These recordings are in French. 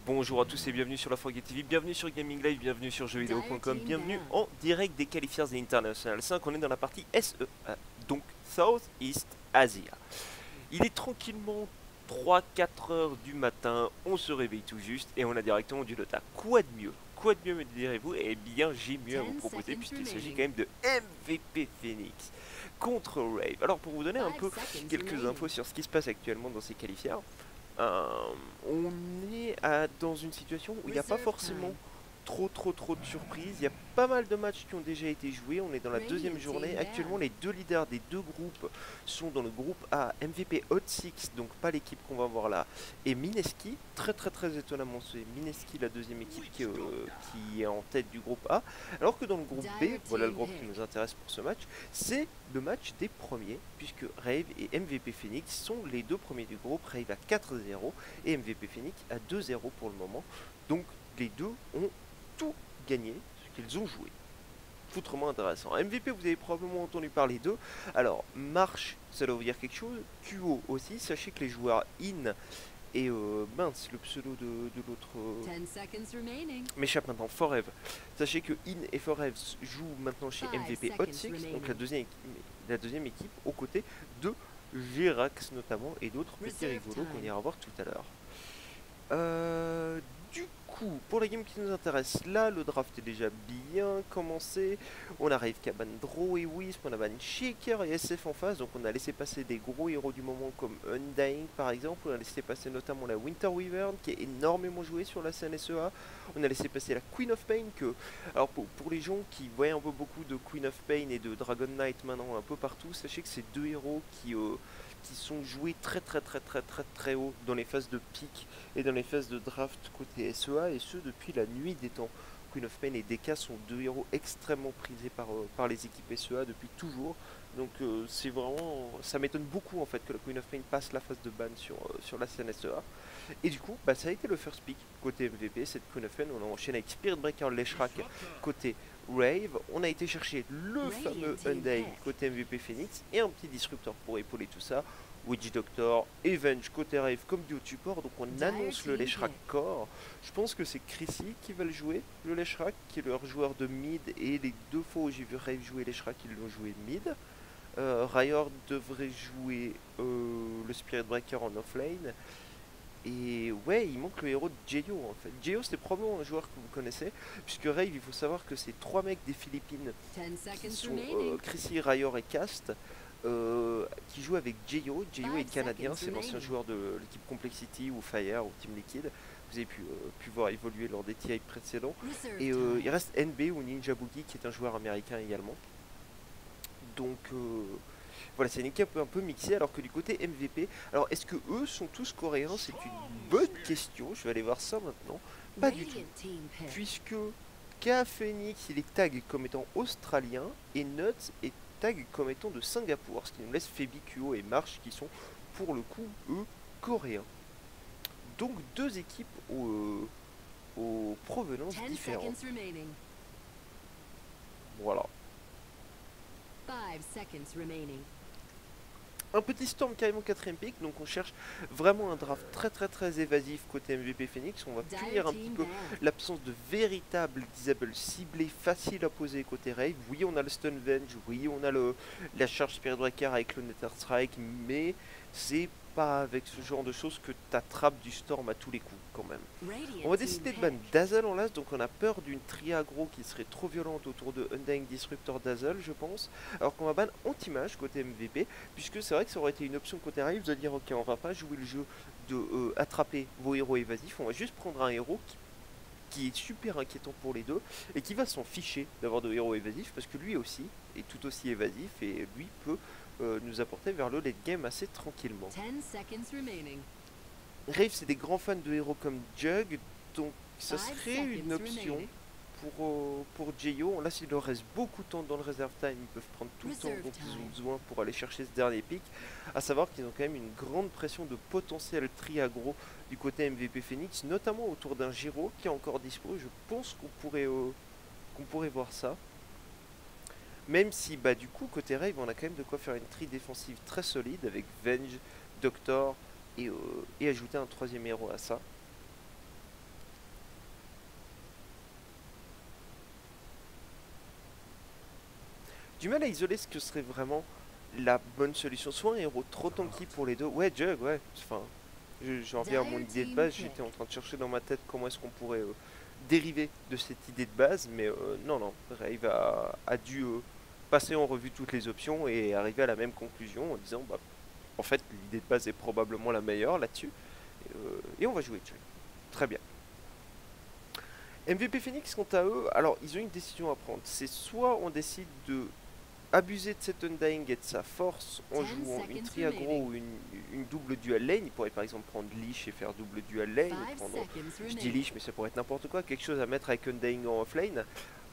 Bonjour à tous et bienvenue sur la Forget TV, bienvenue sur Gaming Live, bienvenue sur jeuxvideo.com, bienvenue en direct des qualifiers des International 5, on est dans la partie SEA, donc South East Asia. Il est tranquillement 3-4 heures du matin, on se réveille tout juste et on a directement du Dota. Quoi de mieux? Quoi de mieux me direz-vous? Eh bien j'ai mieux à vous proposer puisqu'il s'agit quand même de MVP Phoenix contre Rave. Alors pour vous donner un peu quelques infos sur ce qui se passe actuellement dans ces qualifiers, on est dans une situation où il n'y a pas forcément trop de surprises. Il y a pas mal de matchs qui ont déjà été joués. On est dans la deuxième journée. Actuellement, les deux leaders des deux groupes sont dans le groupe A. MVP Hot Six, donc pas l'équipe qu'on va voir là, et Mineski. Très étonnamment, c'est Mineski, la deuxième équipe qui est en tête du groupe A. Alors que dans le groupe B, voilà le groupe qui nous intéresse pour ce match, c'est le match des premiers, puisque Rave et MVP Phoenix sont les deux premiers du groupe. Rave à 4-0 et MVP Phoenix à 2-0 pour le moment. Donc les deux ont tout gagné ce qu'ils ont joué. Foutrement intéressant. MVP, vous avez probablement entendu parler d'eux. Alors, Marche, ça doit vous dire quelque chose. QO aussi. Sachez que les joueurs In et mince, le pseudo de l'autre m'échappe maintenant, Forever. Sachez que In et Forever jouent maintenant chez MVP Hot Six, donc la deuxième équipe, aux côtés de Girax notamment et d'autres petits rigolos qu'on ira voir tout à l'heure. Du coup, pour la game qui nous intéresse, là, le draft est déjà bien commencé. On arrive qu'à ban Draw et Wisp, on a ban Shaker et SF en face. Donc on a laissé passer des gros héros du moment comme Undying par exemple. On a laissé passer notamment la Winter Wyvern qui est énormément jouée sur la scène SEA. On a laissé passer la Queen of Pain que... Alors pour les gens qui voient un peu beaucoup de Queen of Pain et de Dragon Knight maintenant un peu partout, sachez que c'est deux héros qui sont joués très haut dans les phases de pick et dans les phases de draft côté SEA, et ce depuis la nuit des temps. Queen of Pain et DK sont deux héros extrêmement prisés par les équipes SEA depuis toujours. Donc c'est vraiment, ça m'étonne beaucoup en fait que la Queen of Pain passe la phase de ban sur la scène SEA. Et du coup, ça a été le first pick côté MVP, cette Queen of Pain. On a enchaîné avec Spirit Breaker Leshrac côté Rave. On a été chercher le fameux Undying côté MVP Phoenix et un petit disruptor pour épauler tout ça. Witch Doctor, Avenge côté Rave comme duo support. Donc on annonce le Leshrac Core. Je pense que c'est Chrissy qui va le jouer, le Leshrac, qui est leur joueur de mid. Et les deux fois où j'ai vu Rave jouer Leshrac, ils l'ont joué mid. Riot devrait jouer le Spirit Breaker en offlane. Et ouais, il manque le héros de Jeyo en fait. Jeyo, c'est probablement un joueur que vous connaissez, puisque Rave, il faut savoir que c'est trois mecs des Philippines qui sont Chrissy, Riot et Cast, qui jouent avec Jeyo. Jeyo est canadien, c'est l'ancien joueur de l'équipe Complexity ou Fire ou Team Liquid. Vous avez pu voir évoluer lors des TI précédents. Et il reste NB ou Ninja Boogie qui est un joueur américain également. Donc voilà, c'est une équipe un peu mixée, alors que du côté MVP, alors est-ce que eux sont tous coréens? C'est une bonne question, je vais aller voir ça maintenant. Pas du tout, puisque K Phoenix il est tag comme étant australien et Nuts est tag comme étant de Singapour, ce qui nous laisse Phoebe, QO et March qui sont pour le coup eux coréens. Donc deux équipes aux provenances différentes. Voilà. Un petit Storm carrément 4ème pick, donc on cherche vraiment un draft très évasif côté MVP Phoenix. On va punir un petit peu l'absence de véritable disable ciblé facile à poser côté Rave. Oui, on a le Stun Venge, oui, on a la charge Spirit Breaker avec le Nether Strike, mais c'est pas avec ce genre de choses que t'attrapes du Storm à tous les coups quand même. On va décider de ban Dazzle en last, donc on a peur d'une tri-aggro qui serait trop violente autour de Undying Disruptor Dazzle, je pense. Alors qu'on va ban Anti-Mage côté MVP, puisque c'est vrai que ça aurait été une option côté Rave de dire ok, on va pas jouer le jeu de attraper vos héros évasifs, on va juste prendre un héros qui est super inquiétant pour les deux et qui va s'en ficher d'avoir de héros évasifs, parce que lui aussi est tout aussi évasif et lui peut nous apporter vers le late game assez tranquillement. Rave, c'est des grands fans de héros comme Jug, donc ça serait une option pour Jeyo. Là, s'il leur reste beaucoup de temps dans le reserve time, ils peuvent prendre tout le temps dont ils ont besoin pour aller chercher ce dernier pick. À savoir qu'ils ont quand même une grande pression de potentiel tri-aggro du côté MVP Phoenix, notamment autour d'un Giro qui est encore dispo. Je pense qu'on pourrait voir ça. Même si, du coup, côté Rave, on a quand même de quoi faire une tri défensive très solide avec Venge, Doctor et ajouter un troisième héros à ça. du mal à isoler ce que serait vraiment la bonne solution. Soit un héros trop tanky pour les deux. Ouais, Jug, ouais. Enfin, j'en reviens à mon idée de base. J'étais en train de chercher dans ma tête comment est-ce qu'on pourrait dériver de cette idée de base. Mais non, non. Rave a dû passer en revue toutes les options et arriver à la même conclusion en disant, bah, en fait, l'idée de base est probablement la meilleure là-dessus. Et on va jouer Jug. Très bien. MVP Phoenix, quant à eux, alors ils ont une décision à prendre. C'est soit on décide de abuser de cet Undying et de sa force en jouant une tri-aggro ou une double dual lane. Il pourrait par exemple prendre Leash et faire double dual lane. Je dis Leash, mais ça pourrait être n'importe quoi, quelque chose à mettre avec Undying en offlane.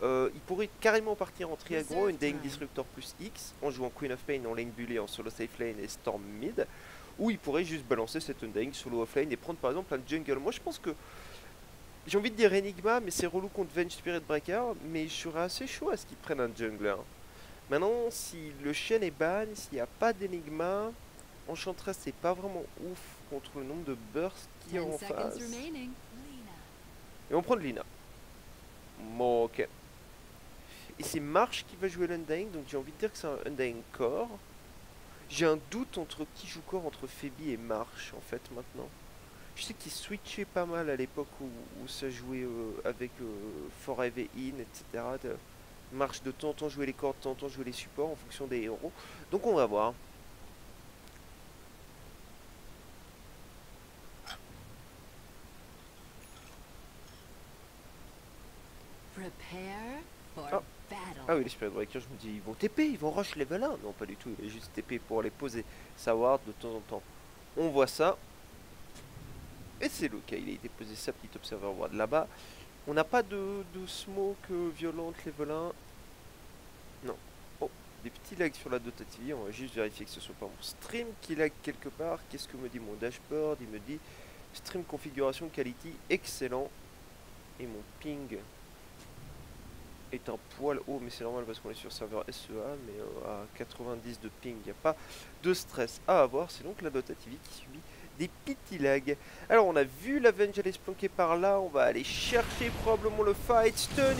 Il pourrait carrément partir en tri-aggro, Undying Disruptor plus X, en jouant Queen of Pain en lane bully en solo safe lane et Storm mid. Ou il pourrait juste balancer cet Undying solo offlane et prendre par exemple un jungle. Moi je pense que j'ai envie de dire Enigma, mais c'est relou contre Venge Spirit Breaker, mais je serais assez chaud à ce qu'ils prennent un jungler. Maintenant, si le Shen est ban, s'il n'y a pas d'Enigma, Enchantress c'est pas vraiment ouf contre le nombre de bursts qu'il y a en face. Et on prend de Lina. Bon, ok. Et c'est Marsh qui va jouer l'Undying, donc j'ai envie de dire que c'est un Undying Core. J'ai un doute entre qui joue Core entre Phoebe et Marsh en fait maintenant. Je sais qu'il switchait pas mal à l'époque où ça jouait avec Forever In, etc. Marche de temps en temps jouer les cordes, de temps en temps jouer les supports en fonction des héros. Donc on va voir. Ah. Ah oui, les Spirit Breakers, je me dis, ils vont TP, ils vont rush level 1. Non, pas du tout, il est juste TP pour les poser sa ward de temps en temps. On voit ça. Et c'est le cas, il a été posé sa petite observer ward là-bas. On n'a pas de smoke violente level 1. Non. Oh, des petits lags sur la Dota TV. On va juste vérifier que ce soit pas mon stream qui lag quelque part. Qu'est-ce que me dit mon dashboard? Il me dit stream configuration quality excellent. Et mon ping est un poil haut, mais c'est normal parce qu'on est sur serveur SEA. Mais à 90 de ping, il n'y a pas de stress à avoir. C'est donc la Dota TV qui subit des petits lags. Alors on a vu la Venge aller se planquer par là. On va aller chercher probablement le fight. Stun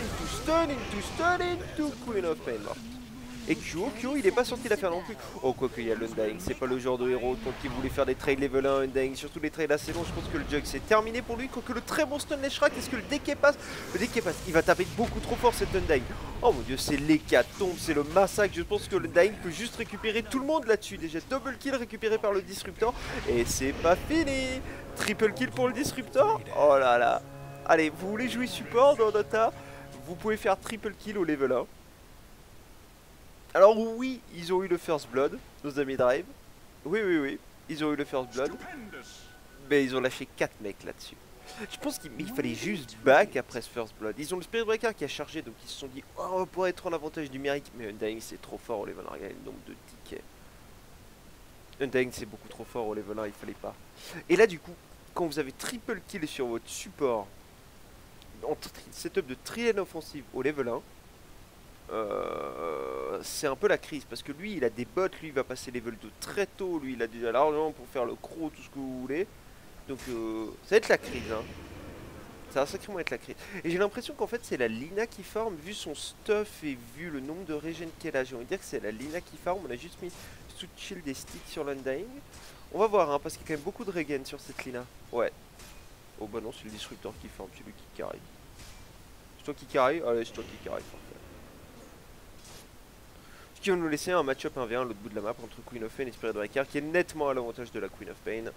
into Queen of Pain. Et Kyo, il est pas sorti la faire non plus. Oh, quoi qu'il y a l'Undying, c'est pas le genre de héros donc il voulait faire des trades level 1 Undying, surtout les trades assez longs. Je pense que le Jug c'est terminé pour lui. Quoique le très bon stun les Shrek, est-ce que le DK passe? Le DK passe, il va taper beaucoup trop fort cet Undying. Oh mon dieu, c'est l'hécatombe, c'est le massacre. Je pense que l'Undying peut juste récupérer tout le monde là-dessus. Déjà double kill récupéré par le Disruptor. Et c'est pas fini. Triple kill pour le Disruptor. Oh là là. Allez, vous voulez jouer support dans Dota? Vous pouvez faire triple kill au level 1. Alors oui, ils ont eu le first blood, nos amis Drive. Oui, ils ont eu le first blood. Mais ils ont lâché 4 mecs là-dessus. Je pense qu'il fallait juste back après ce first blood. Ils ont le Spirit Breaker qui a chargé, donc ils se sont dit oh, on pourrait être en avantage numérique. Mais Undying c'est trop fort au level 1, regardez le nombre de tickets. Undying c'est beaucoup trop fort au level 1, il fallait pas. Et là du coup, quand vous avez triple kill sur votre support, en setup de trienne offensive au level 1, c'est un peu la crise parce que lui il a des bots, lui il va passer level 2 très tôt, lui il a déjà l'argent pour faire le croc, tout ce que vous voulez. Donc ça va être la crise hein. Ça va sacrément être la crise. Et j'ai l'impression qu'en fait c'est la Lina qui farm, vu son stuff et vu le nombre de regen qu'elle a. J'ai envie de dire que c'est la Lina qui farm. On a juste mis sous shield des sticks sur l'Undying. On va voir hein, parce qu'il y a quand même beaucoup de regen sur cette Lina. Ouais. Oh bah non, c'est le Disruptor qui farm, c'est lui qui carry. C'est toi qui carry? Allez, c'est toi qui carry. Ce qui va nous laisser un match-up 1v1 à l'autre bout de la map entre Queen of Pain et Spirit Breaker qui est nettement à l'avantage de la Queen of Pain.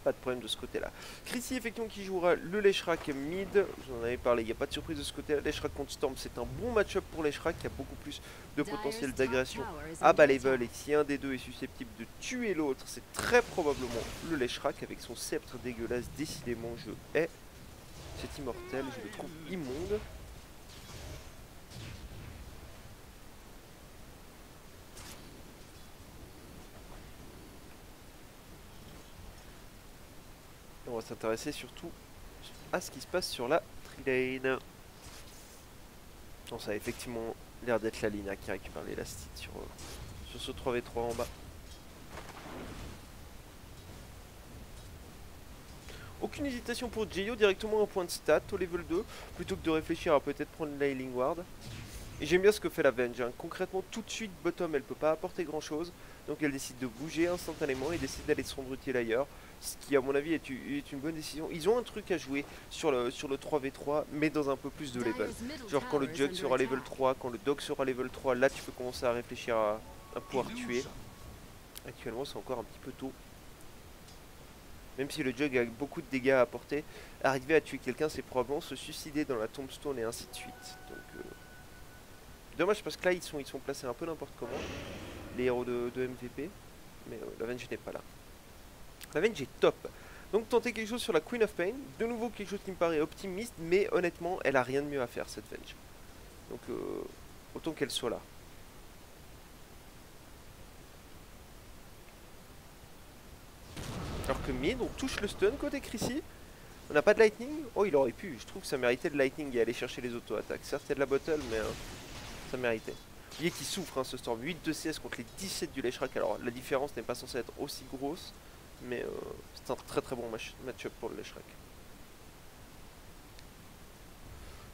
Pas de problème de ce côté-là. Chrissy, effectivement, qui jouera le Leshrac mid. Vous en avez parlé, il n'y a pas de surprise de ce côté-là. Leshrac contre Storm, c'est un bon match-up pour Leshrac qui a beaucoup plus de potentiel d'agression à bas level. Et si un des deux est susceptible de tuer l'autre, c'est très probablement le Leshrac avec son sceptre dégueulasse. Décidément, je hais cet immortel, je le trouve immonde. On va s'intéresser surtout à ce qui se passe sur la tri-lane. Non, ça a effectivement l'air d'être la Lina qui récupère l'élastite sur ce 3v3 en bas. Aucune hésitation pour Jayo, directement un point de stat au level 2, plutôt que de réfléchir à peut-être prendre la Healing Ward. Et j'aime bien ce que fait la Venge, hein. Concrètement, tout de suite, bottom, elle peut pas apporter grand chose. Donc elle décide de bouger instantanément et décide d'aller se rendre utile ailleurs. Ce qui, à mon avis, est une bonne décision. Ils ont un truc à jouer sur le 3v3, mais dans un peu plus de level. Genre quand le Jug sera level 3, quand le Dog sera level 3, là tu peux commencer à réfléchir à pouvoir tuer. Actuellement, c'est encore un petit peu tôt. Même si le Jug a beaucoup de dégâts à apporter, arriver à tuer quelqu'un, c'est probablement se suicider dans la tombstone et ainsi de suite. Donc, dommage parce que là, ils sont placés un peu n'importe comment, les héros de MVP. Mais la Venge n'est pas là. La Venge est top. Donc tenter quelque chose sur la Queen of Pain. De nouveau quelque chose qui me paraît optimiste, mais honnêtement, elle a rien de mieux à faire cette Venge. Donc autant qu'elle soit là. Alors que mid, on touche le stun côté Chrissy. On n'a pas de lightning. Oh, il aurait pu. Je trouve que ça méritait de lightning et aller chercher les auto-attaques. Certes, il y a de la bottle, mais ça méritait. Vous voyez qu'il souffre, hein, ce Storm. 8 de CS contre les 17 du Leshrac. Alors, la différence n'est pas censée être aussi grosse, mais c'est un très très bon match-up pour le Leshrac.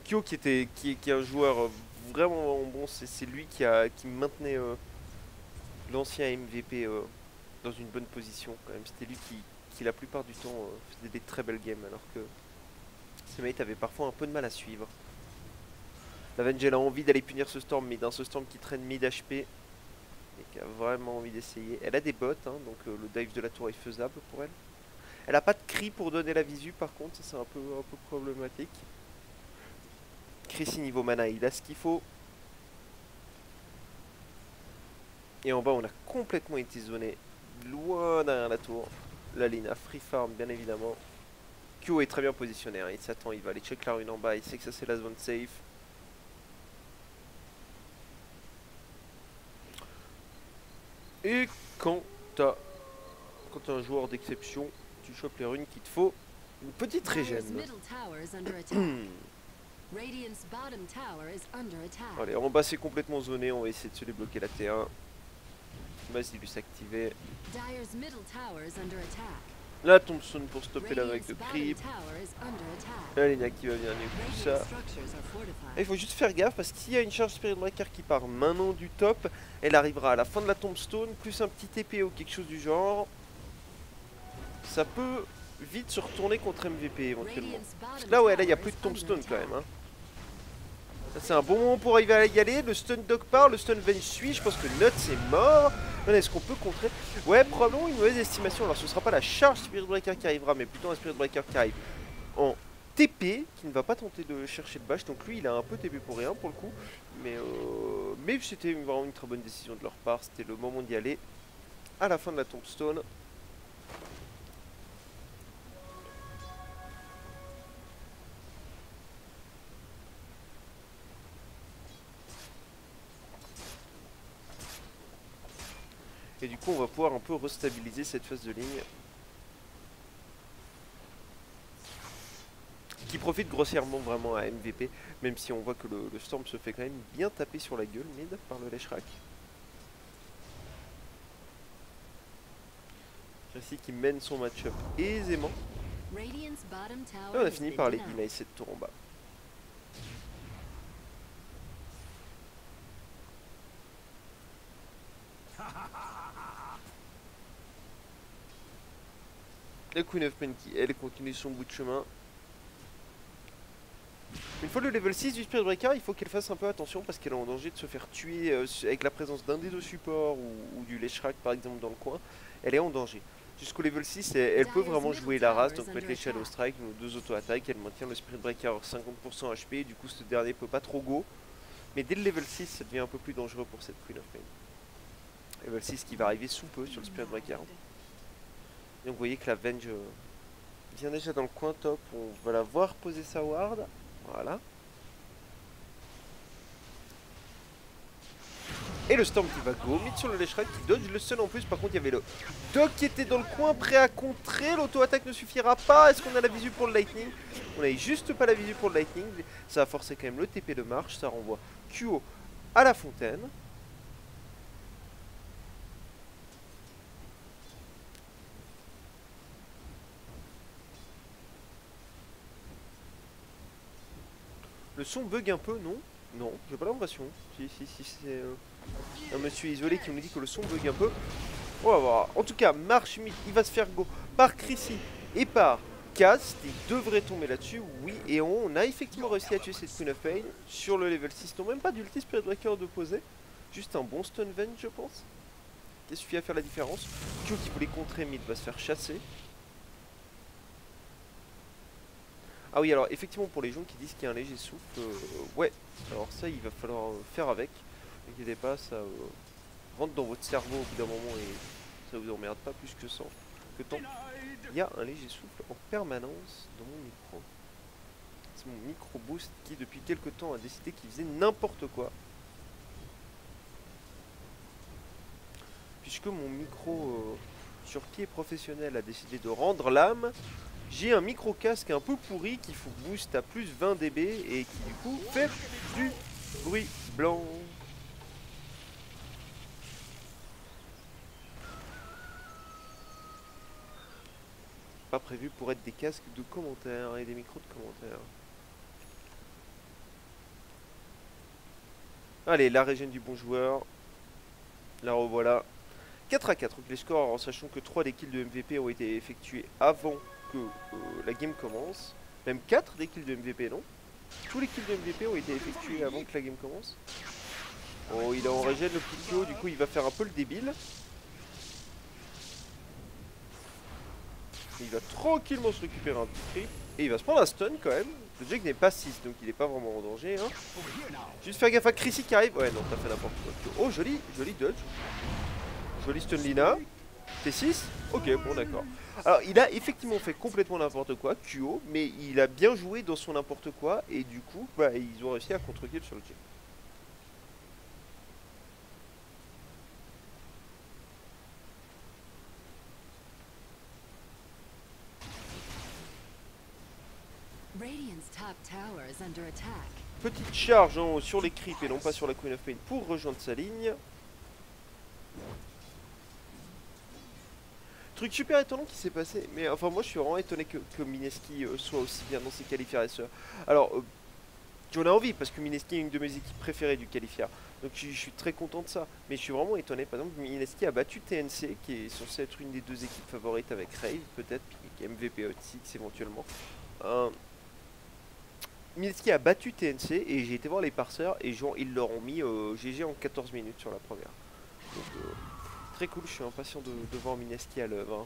Kyo qui est un joueur vraiment bon. C'est lui qui maintenait l'ancien MVP dans une bonne position quand même. C'était lui qui la plupart du temps faisait des très belles games, alors que ses mates avaient parfois un peu de mal à suivre. La Vengel a envie d'aller punir ce Storm mid, ce Storm qui traîne mid HP et qui a vraiment envie d'essayer. Elle a des bots, hein, donc le dive de la tour est faisable pour elle. Elle a pas de cri pour donner la visu, par contre, ça c'est un peu problématique. Chrissy niveau mana, il a ce qu'il faut. Et en bas, on a complètement été zoné loin derrière la tour. La ligne a free farm, bien évidemment. Kyo est très bien positionné, hein. Il s'attend, il va aller check la rune en bas, il sait que ça c'est la zone safe. Et quand t'as un joueur d'exception, tu chopes les runes qu'il te faut, une petite régène. Allez, en bas c'est complètement zoné, on va essayer de se débloquer la T1. Vas-y, lui s'activer. La tombstone pour stopper la vague de creep. La Lena qui va venir tout ça. Il faut juste faire gaffe parce que s'il y a une charge Spirit Breaker qui part maintenant du top, elle arrivera à la fin de la tombstone, plus un petit TP ou quelque chose du genre. Ça peut vite se retourner contre MVP éventuellement. Parce que là, ouais, là, il n'y a plus de tombstone quand même. Hein. C'est un bon moment pour arriver à y aller. Le stun dog part, le stun venge suit. Je pense que Nut c'est mort. Est-ce qu'on peut contrer? Ouais, probablement une mauvaise estimation. Alors ce sera pas la charge Spirit Breaker qui arrivera, mais plutôt un Spirit Breaker qui arrive en TP, qui ne va pas tenter de chercher le bash. Donc lui, il a un peu TP pour rien pour le coup. Mais c'était vraiment une très bonne décision de leur part. C'était le moment d'y aller à la fin de la tombstone. Et du coup, on va pouvoir un peu restabiliser cette phase de ligne. Qui profite grossièrement vraiment à MVP. Même si on voit que le Storm se fait quand même bien taper sur la gueule mid par le Leshrac. Chrissy qui mène son match-up aisément. Et on a fini par les deny cette tour en bas. La Queen of Pain qui, elle, continue son bout de chemin. Une fois le level 6 du Spirit Breaker, il faut qu'elle fasse un peu attention parce qu'elle est en danger de se faire tuer avec la présence d'un des deux supports ou du Leshrac par exemple dans le coin. Elle est en danger. Jusqu'au level 6, elle peut vraiment jouer la race, donc mettre les Shadow Strike, nos deux auto-attaques, elle maintient le Spirit Breaker 50% HP, du coup ce dernier peut pas trop go. Mais dès le level 6, ça devient un peu plus dangereux pour cette Queen of Pain. Level 6 qui va arriver sous peu sur le Spirit Breaker. Donc vous voyez que la Venge vient déjà dans le coin top, on va la voir poser sa ward. Voilà. Et le Storm qui va go, mid sur le Leshrac qui dodge le stun en plus. Par contre, il y avait le Dog qui était dans le coin, prêt à contrer. L'auto-attaque ne suffira pas. Est-ce qu'on a la visu pour le Lightning? On n'avait juste pas la visu pour le Lightning. Ça a forcé quand même le TP de marche. Ça renvoie Kyo à la fontaine. Le son bug un peu, non? Non, j'ai pas l'impression. Si c'est un monsieur isolé qui nous dit que le son bug un peu. On va voir. En tout cas, Marshmit, il va se faire go par Chrissy et par Cast. Il devrait tomber là-dessus, oui. Et on a effectivement réussi à tuer cette Queen of Pain sur le level 6. Non, même pas d'ulti Spirit Breaker de poser. Juste un bon stun venge, je pense. Qui suffit à faire la différence. Kyo qui voulait contrer Mid va se faire chasser. Ah oui, alors effectivement, pour les gens qui disent qu'il y a un léger souffle, ouais, alors ça, il va falloir faire avec. N'inquiétez pas, ça rentre dans votre cerveau au bout d'un moment et ça vous emmerde pas plus que ça. Que tant. Il y a un léger souffle en permanence dans mon micro. C'est mon micro boost qui, depuis quelques temps, a décidé qu'il faisait n'importe quoi. Puisque mon micro sur pied professionnel a décidé de rendre l'âme. J'ai un micro casque un peu pourri qu'il faut boost à plus 20 dB et qui du coup fait du bruit blanc. Pas prévu pour être des casques de commentaires et des micros de commentaires. Allez, la régène du bon joueur. La revoilà. 4 à 4, donc les scores en sachant que 3 des kills de MVP ont été effectués avant que la game commence. Même 4 des kills de MVP, non? Tous les kills de MVP ont été effectués avant que la game commence. Oh, il est en régène le petit Kyo, du coup il va faire un peu le débile. Il va tranquillement se récupérer un petit creep. Et il va se prendre un stun quand même. Le Jake n'est pas 6, donc il n'est pas vraiment en danger. Hein. Juste faire gaffe à Chrissy qui arrive. Ouais, non, t'as fait n'importe quoi. Oh, joli, joli dodge. Joli stun Lina. T6. Ok, bon, d'accord. Alors, il a effectivement fait complètement n'importe quoi, Kyo, mais il a bien joué dans son n'importe quoi. Et du coup, bah, ils ont réussi à contre-kill sur le Jake. Petite charge en haut sur les creeps et non pas sur la Queen of Pain pour rejoindre sa ligne. Truc super étonnant qui s'est passé, mais enfin moi je suis vraiment étonné que Mineski soit aussi bien dans ses qualifiers SE. Alors, j'en ai envie parce que Mineski est une de mes équipes préférées du qualifier. Donc je suis très content de ça. Mais je suis vraiment étonné. Par exemple, Mineski a battu TNC, qui est censé être une des deux équipes favorites avec Rave, peut-être, puis MVP Hot 6 éventuellement. Mineski a battu TNC et j'ai été voir les parseurs et genre ils leur ont mis GG en 14 minutes sur la première. Donc très cool, je suis impatient de voir Mineski à l'œuvre. Hein.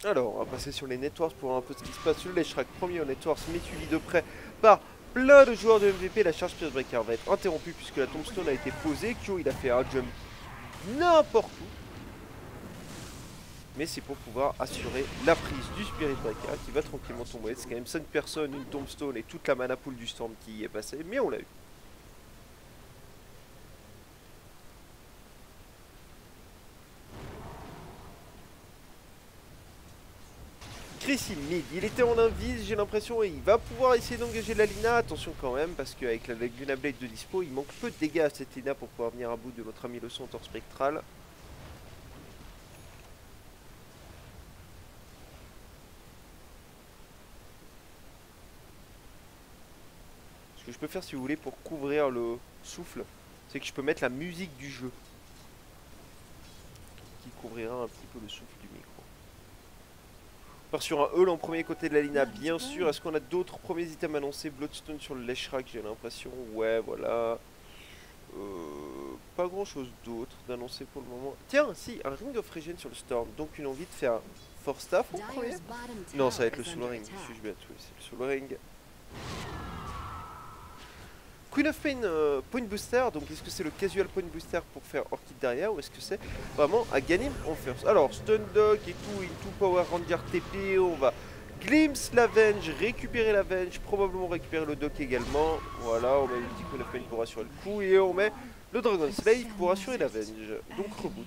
Alors, on va passer sur les networks pour voir un peu ce qui se passe. Le Leshrak premier au networks, mais suivi de près par plein de joueurs de MVP. La charge Spirit Breaker va être interrompue puisque la tombstone a été posée. Kyo, il a fait un jump n'importe où. Mais c'est pour pouvoir assurer la prise du Spirit Breaker qui va tranquillement tomber. C'est quand même 5 personnes, une tombstone et toute la mana pool du Storm qui y est passée. Mais on l'a eu. Chrissy mid, il était en invise j'ai l'impression et il va pouvoir essayer d'engager la Lina, attention quand même parce qu'avec la Laguna Blade de dispo il manque peu de dégâts à cette Lina pour pouvoir venir à bout de notre ami le centaure spectral. Ce que je peux faire si vous voulez pour couvrir le souffle, c'est que je peux mettre la musique du jeu qui couvrira un petit peu le souffle du micro. On part sur un Heul en premier côté de la Lina, bien sûr. Est-ce qu'on a d'autres premiers items annoncés? Bloodstone sur le Leshrak, j'ai l'impression. Ouais, voilà. Pas grand chose d'autre d'annoncer pour le moment. Tiens, si, un Ring of Regen sur le Storm. Donc une envie de faire un Force Staff en premier. Non, ça va être le Soul Ring. Suis-je bête? Oui, c'est le Soul Ring. Queen of Pain Point Booster, donc est-ce que c'est le casual Point Booster pour faire Orchid derrière ou est-ce que c'est vraiment à gagner en first? Alors, Stun Dog et tout, Into Power Ranger TP, on va Glimpse l'Avenge, récupérer l'Avenge, probablement récupérer le Dock également. Voilà, on met le petit Queen of Pain pour assurer le coup et on met le Dragon Slave pour assurer l'Avenge. Donc reboot.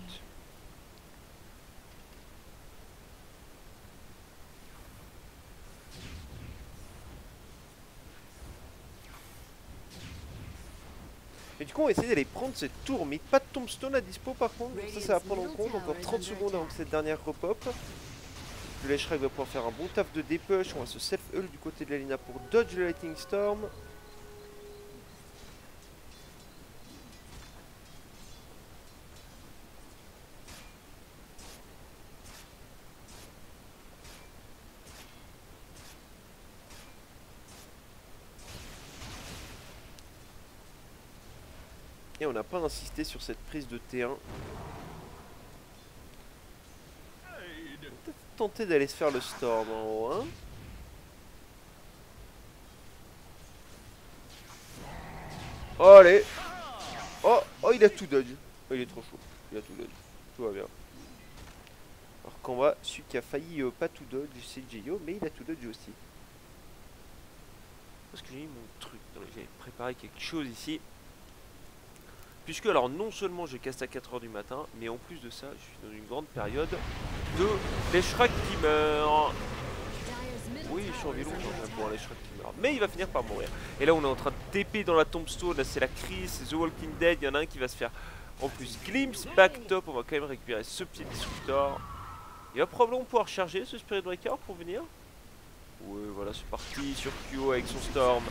Et du coup on va essayer d'aller prendre cette tour, mais pas de tombstone à dispo par contre, donc ça va prendre en compte, encore 30 secondes avant que cette dernière repop. Le Leshrac va pouvoir faire un bon taf de dépush, on va se self-hull du côté de la Lina pour dodge le Lightning Storm. Et on n'a pas insisté sur cette prise de T1. Peut-être tenter d'aller se faire le Storm en haut, hein. Oh, allez. Oh, oh, il a tout dodge. Oh, il est trop chaud. Il a tout dodge. Tout va bien. Alors qu'en bas, celui qui a failli pas tout dodge, c'est Gio, mais il a tout dodge aussi. Parce que j'ai mis mon truc. J'ai préparé quelque chose ici. Puisque alors non seulement je casse à 4h du matin, mais en plus de ça, je suis dans une grande période de Leshrac qui meurt. Oui, je suis en vélo, pour Leshrac qui meurt. Mais il va finir par mourir. Et là on est en train de TP dans la tombstone, là c'est la crise, c'est The Walking Dead, il y en a un qui va se faire en plus glimpse back top, on va quand même récupérer ce pied disruptor. Il va probablement pouvoir charger ce Spirit Breaker pour venir. Ouais, voilà, c'est parti sur Kyo avec son Storm.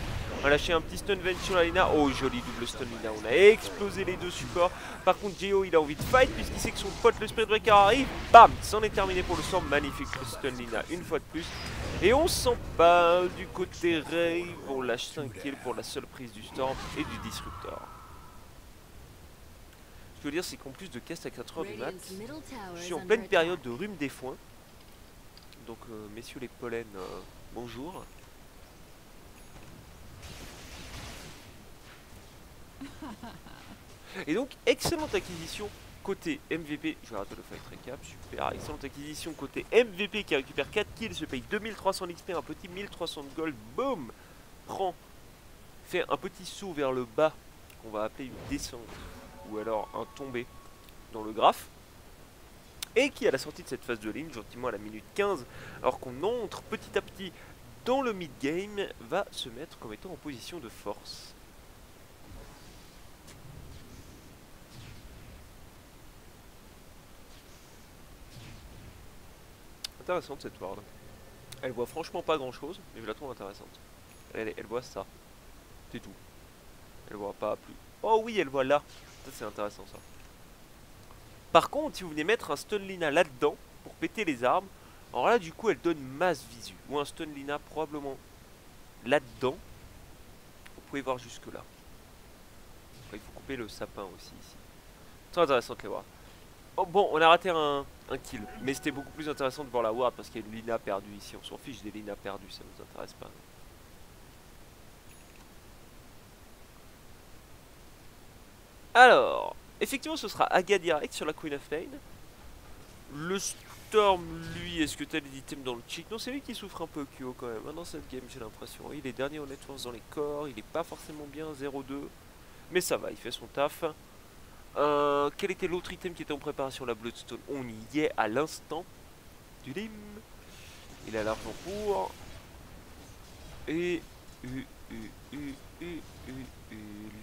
On a lâché un petit stun vent sur la Lina. Oh, joli double stun Lina. On a explosé les deux supports. Par contre, Geo, il a envie de fight puisqu'il sait que son pote, le Spirit Breaker, arrive. Bam, c'en est terminé pour le Storm. Magnifique le stun Lina, une fois de plus. Et on s'en bat du côté Rave. On lâche 5 kills pour la seule prise du Storm et du Disruptor. Ce que je veux dire, c'est qu'en plus de cast à 4h du mat, je suis en pleine période de rhume des foins. Donc, messieurs les pollens, bonjour. Et donc, excellente acquisition côté MVP. Je vais arrêter le fight recap, super. Excellente acquisition côté MVP qui récupère 4 kills, se paye 2300 XP, un petit 1300 de gold. Boom, prend, fait un petit saut vers le bas qu'on va appeler une descente ou alors un tombé dans le graphe. Et qui à la sortie de cette phase de ligne, gentiment à la minute 15, alors qu'on entre petit à petit dans le mid-game, va se mettre comme étant en position de force. Intéressante cette ward. Elle voit franchement pas grand chose, mais je la trouve intéressante. Elle voit ça. C'est tout. Elle voit pas plus. Oh oui, elle voit là. Ça c'est intéressant ça. Par contre, si vous venez mettre un stun Lina là-dedans, pour péter les armes, alors là du coup elle donne masse visu. Ou un stun Lina probablement là-dedans. Vous pouvez voir jusque là. Enfin, il faut couper le sapin aussi ici. Très intéressante les wards. Oh bon, on a raté un kill. Mais c'était beaucoup plus intéressant de voir la ward parce qu'il y a une Lina perdue ici. On s'en fiche des Lina perdues, ça nous intéresse pas. Alors, effectivement ce sera Aga direct sur la Queen of Pain. Le Storm, lui, est-ce que t'as des items dans le cheek? Non, c'est lui qui souffre un peu Kyo quand même, hein, dans cette game j'ai l'impression. Il est dernier au net force dans les corps, il est pas forcément bien, 0-2. Mais ça va, il fait son taf. Quel était l'autre item qui était en préparation? La Bloodstone, on y est à l'instant. Il a l'argent pour. Et...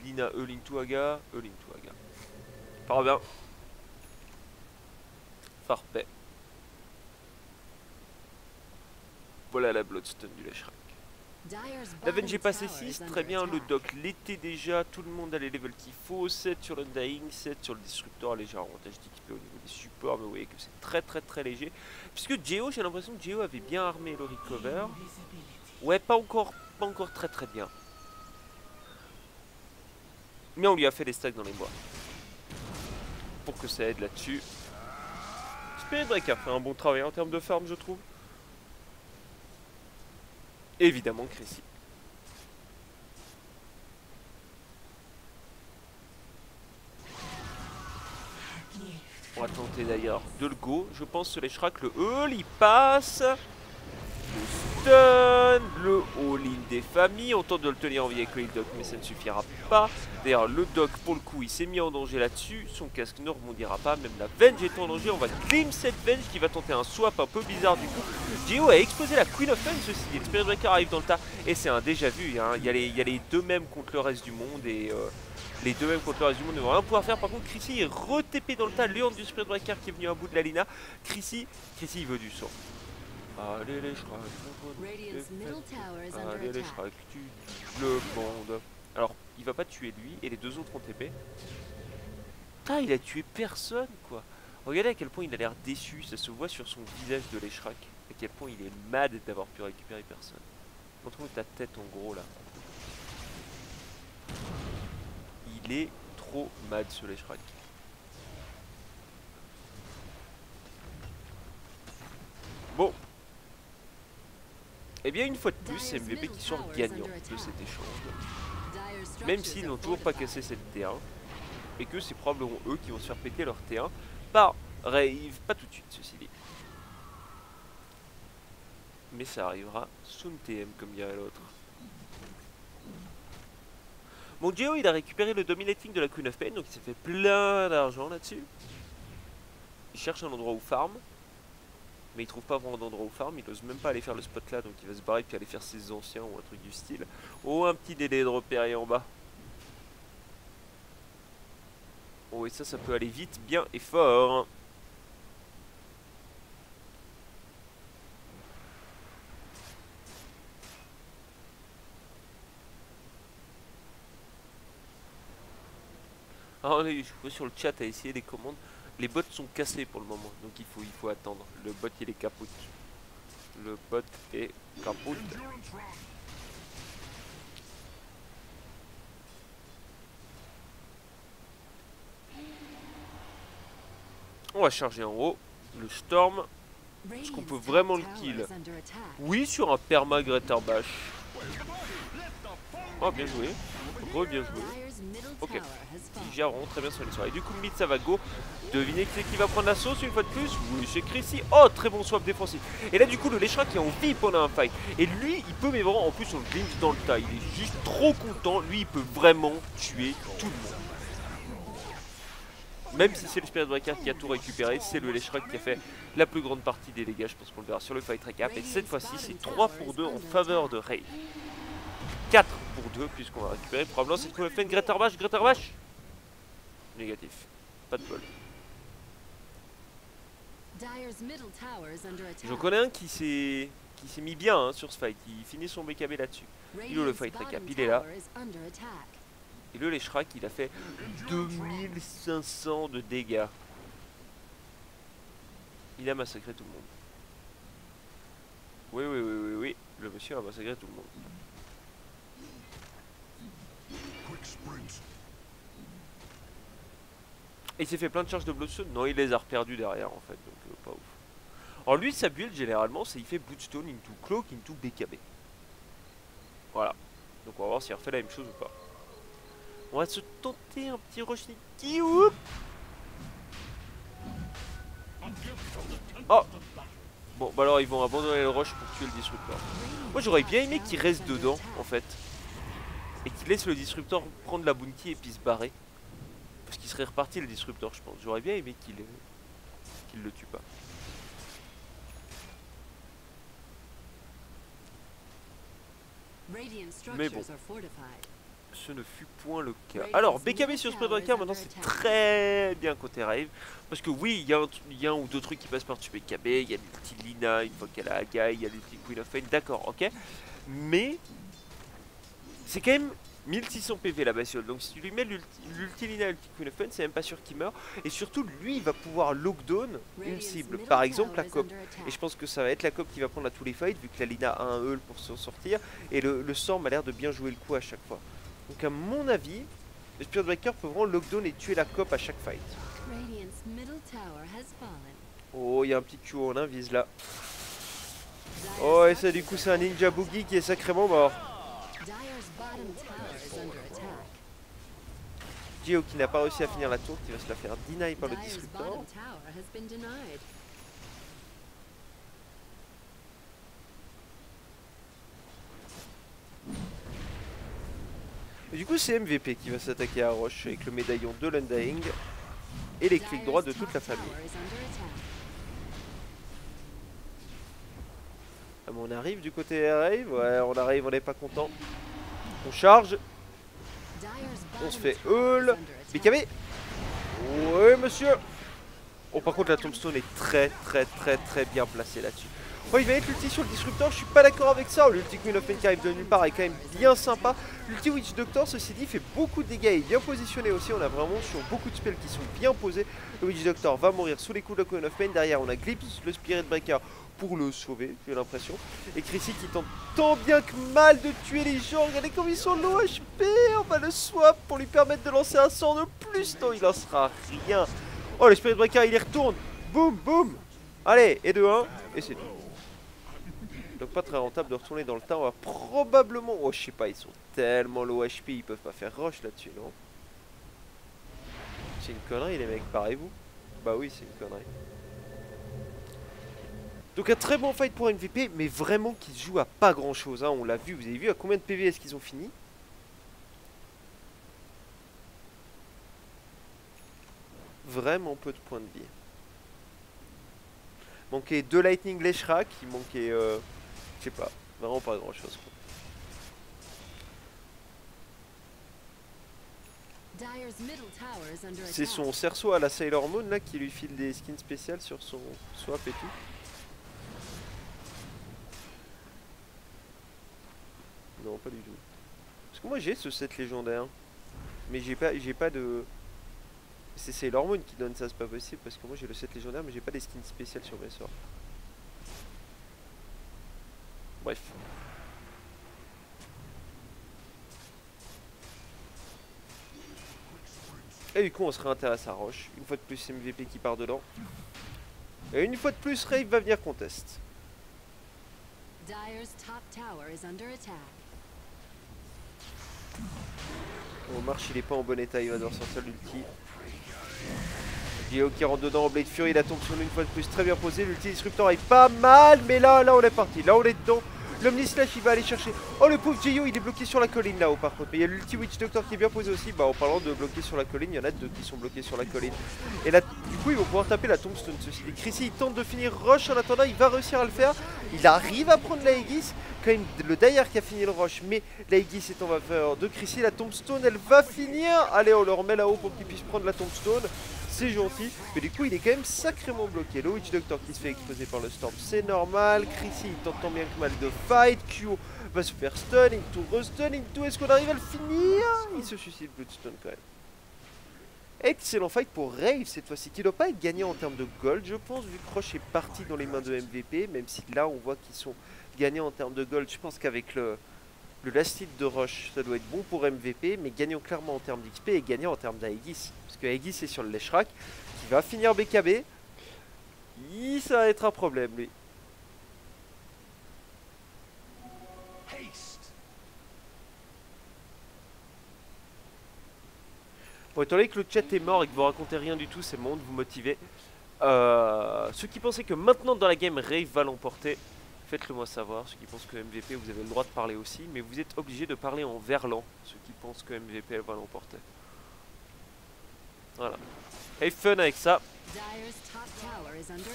Lina, Link to Aga, Link to Aga. Par bien. Parfait. Voilà la Bloodstone du Leshrac. La VNG passé 6, très bien, le doc l'était déjà, tout le monde a les levels qu'il faut, 7 sur l'Undying, 7 sur le Disruptor, léger avantage d'équipé au niveau des supports, mais vous voyez que c'est très léger. Puisque Geo, j'ai l'impression que Geo avait bien armé le recover. Ouais, pas encore très bien. Mais on lui a fait des stacks dans les bois. Pour que ça aide là-dessus. Spirit Breaker fait un bon travail en termes de farm, je trouve. Évidemment, Crécy. On va tenter d'ailleurs de le go. Je pense que les Leshrac, le Hull, il passe. Le stun, le all-in des familles. On tente de le tenir en vie avec le heal doc, mais ça ne suffira pas. D'ailleurs, le doc, pour le coup, il s'est mis en danger là-dessus. Son casque ne rebondira pas. Même la Venge est en danger. On va clean cette Venge qui va tenter un swap un peu bizarre du coup. Geo a explosé la Queen of Fun, ceci dit. Le Spirit Breaker arrive dans le tas. Et c'est un déjà vu. Hein. Il y a les deux mêmes contre le reste du monde. Et Les deux mêmes contre le reste du monde ne vont rien pouvoir faire. Par contre, Chrissy est re-TP dans le tas. Léon du Spirit Breaker qui est venu à bout de la Lina. Chrissy il veut du sang. Allez les Shrek, allez les Shrek, tu le monde. Alors, il va pas tuer lui et les deux autres ont TP. Ah, il a tué personne quoi. Regardez à quel point il a l'air déçu, ça se voit sur son visage de l'Eshrak. À quel point il est mad d'avoir pu récupérer personne. Montre-moi ta tête en gros là. Il est trop mad ce l'Eshrak. Bon. Et bien une fois de plus, c'est MVP qui sort gagnant de cet échange. Même s'ils n'ont toujours pas cassé cette T1. Et que c'est probablement eux qui vont se faire péter leur T1 par Rave, pas tout de suite ceci dit. Mais ça arrivera soon TM comme dirait l'autre. Mon Geo il a récupéré le dominating de la Queen of Pain, donc il s'est fait plein d'argent là-dessus. Il cherche un endroit où farm. Mais il trouve pas vraiment d'endroit où farm, il ose même pas aller faire le spot là, donc il va se barrer puis aller faire ses anciens ou un truc du style. Oh, un petit délai de repérer en bas. Oh, et ça peut aller vite, bien et fort. Ah, je vois sur le chat à essayer les commandes. Les bots sont cassés pour le moment, donc il faut attendre. Le bot il est capote. Le bot est capote. On va charger en haut. Le Storm. Est-ce qu'on peut vraiment le kill? Oui, sur un perma Gretterbash. Oh, bien joué. Bien joué. Ok. Il gère vraiment très bien sur les soirées. Du coup, mid, ça va go. Devinez qui va prendre la sauce une fois de plus. Oui, c'est Chrissy. Oh, très bon swap défensif. Et là, du coup, le Leshrak est en vie pendant un fight. Et lui, il peut, mais vraiment, en plus, on le glimpse dans le tas. Il est juste trop content. Lui, il peut vraiment tuer tout le monde. Même si c'est le Spirit Breaker qui a tout récupéré, c'est le Leshrak qui a fait la plus grande partie des dégâts. Je pense qu'on le verra sur le fight recap. Et cette fois-ci, c'est 3 pour 2 en faveur de Rave. 4 pour 2 puisqu'on va récupérer probablement cette qu'on a fait une Gretterbash. Négatif. Pas de bol. J'en connais un qui s'est mis bien hein, sur ce fight. Il finit son BKB là-dessus. Il est où le fight recap? Il est là. Et le Leshrak il a fait 2500 de dégâts. Il a massacré tout le monde. Oui. Le monsieur a massacré tout le monde. Et il s'est fait plein de charges de Bloodstone. Non, il les a reperdus derrière en fait, donc pas ouf. Alors lui, sa build généralement, c'est il fait Bloodstone into Cloak into BKB. Voilà. Donc on va voir s'il refait la même chose ou pas. On va se tenter un petit rush Niki. Oh. Bon, bah alors ils vont abandonner le rush pour tuer le Disruptor. Moi j'aurais bien aimé qu'il reste dedans en fait. Et qu'il laisse le Disruptor prendre la bounty et puis se barrer. Parce qu'il serait reparti le Disruptor je pense. J'aurais bien aimé qu'il le tue pas. Mais bon, ce ne fut point le cas. Alors, BKB sur Spirit Breaker, maintenant c'est très bien côté Rave. Parce que oui, il y a un ou deux trucs qui passent par-dessus BKB. Il y a l'ulti Lina, une fois qu'elle a Agai, il y a l'ulti Queen of Fate, d'accord, ok. Mais, c'est quand même 1600 PV la bestiole. Donc si tu lui mets l'ulti Lina, l'ulti Queen of Fate, c'est même pas sûr qu'il meurt. Et surtout, lui, il va pouvoir lockdown une cible. Par exemple, la COP. Et je pense que ça va être la COP qui va prendre à tous les fights, vu que la Lina a un heal pour s'en sortir. Et le Storm a l'air de bien jouer le coup à chaque fois. Donc à mon avis, le Spirit Breaker peut vraiment lockdown et tuer la COP à chaque fight. Oh, il y a un petit Q en invise là. Oh, et ça du coup c'est un Ninja Boogie qui est sacrément mort. Geo qui n'a pas réussi à finir la tour, qui va se la faire deny par le Disruptor. Et du coup c'est MVP qui va s'attaquer à Roche avec le médaillon de l'Undying et les clics droits de toute la famille. Ah, on arrive du côté Rave, ouais on arrive, on n'est pas content. On charge. On se fait heul. BKB. Ouais monsieur. Oh par contre la tombstone est très bien placée là-dessus. Oh il va être l'ulti sur le disruptor, je suis pas d'accord avec ça. L'ulti Queen of Pain qui arrive de nulle part est quand même bien sympa. L'ulti Witch Doctor ceci dit fait beaucoup de dégâts et est bien positionné aussi. On a vraiment sur beaucoup de spells qui sont bien posés. Le Witch Doctor va mourir sous les coups de la Queen of Pain. Derrière on a Glimpse, le Spirit Breaker pour le sauver, j'ai l'impression. Et Chrissy qui tente tant bien que mal de tuer les gens. Regardez comme ils sont low HP. On va le swap pour lui permettre de lancer un sort de plus. Non il lancera rien. Oh le Spirit Breaker il y retourne. Boum boum. Allez et 2-1 et c'est tout. Donc pas très rentable de retourner dans le tas. On va probablement... Oh je sais pas, ils sont tellement low HP, ils peuvent pas faire rush là-dessus, non? C'est une connerie les mecs, parez-vous? Bah oui c'est une connerie. Donc un très bon fight pour MVP, mais vraiment qui se joue à pas grand chose, hein. On l'a vu, vous avez vu à combien de PV est-ce qu'ils ont fini? Vraiment peu de points de vie. Manquait 2 Lightning Leshrac, il manquait... je sais pas, vraiment pas grand chose quoi. C'est son cerceau à la Sailor Moon là qui lui file des skins spéciales sur son swap et tout. Non pas du tout. Parce que moi j'ai ce set légendaire. Mais j'ai pas de... C'est Sailor Moon qui donne ça, c'est pas possible parce que moi j'ai le set légendaire mais j'ai pas des skins spéciales sur mes sorts. Bref. Et du coup on se réintéresse à Roche. Une fois de plus MVP qui part dedans. Et une fois de plus Rave va venir contest. Bon Marche il est pas en bon état, il va devoir sortir l'ulti. Gio qui rentre dedans en Blade Fury, la tombe sur une fois de plus très bien posée. L'ulti disruptor est pas mal, mais là on est parti, là on est dedans. L'Omnislash il va aller chercher. Oh le pauvre Gio il est bloqué sur la colline là-haut par contre. Mais il y a l'ulti Witch Doctor qui est bien posé aussi. Bah en parlant de bloquer sur la colline, il y en a 2 qui sont bloqués sur la colline. Et là du coup ils vont pouvoir taper la tombstone. Ceci dit, Chrissy il tente de finir rush en attendant, il va réussir à le faire. Il arrive à prendre la Aegis. Quand même le Dayar qui a fini le rush, mais la Aegis est en faveur de Chrissy. La tombstone elle va finir. Allez on le remet là-haut pour qu'il puisse prendre la tombstone. C'est gentil, mais du coup il est quand même sacrément bloqué. Le Witch Doctor qui se fait exploser par le Storm, c'est normal. Chrissy il tente tant bien que mal de fight. Kyo va se faire stun, into restun, into est-ce qu'on arrive à le finir? Il se suicide Bloodstone quand même. Excellent fight pour Rave cette fois-ci, qui ne doit pas être gagné en termes de gold je pense, vu que Roche est parti dans les mains de MVP, même si là on voit qu'ils sont gagnés en termes de gold. Je pense qu'avec le last hit de Roche, ça doit être bon pour MVP, mais gagnant clairement en termes d'XP et gagnant en termes d'Aegis. Parce que Aegis est sur le Leshrac, qui va finir BKB. Ça va être un problème, lui. Bon, étant donné que le chat est mort et que vous racontez rien du tout, c'est le moment de vous motiver. Ceux qui pensaient que maintenant dans la game, Rave va l'emporter, faites-le moi savoir. Ceux qui pensent que MVP, vous avez le droit de parler aussi, mais vous êtes obligé de parler en verlan. Ceux qui pensent que MVP va l'emporter. Voilà. Have fun avec ça.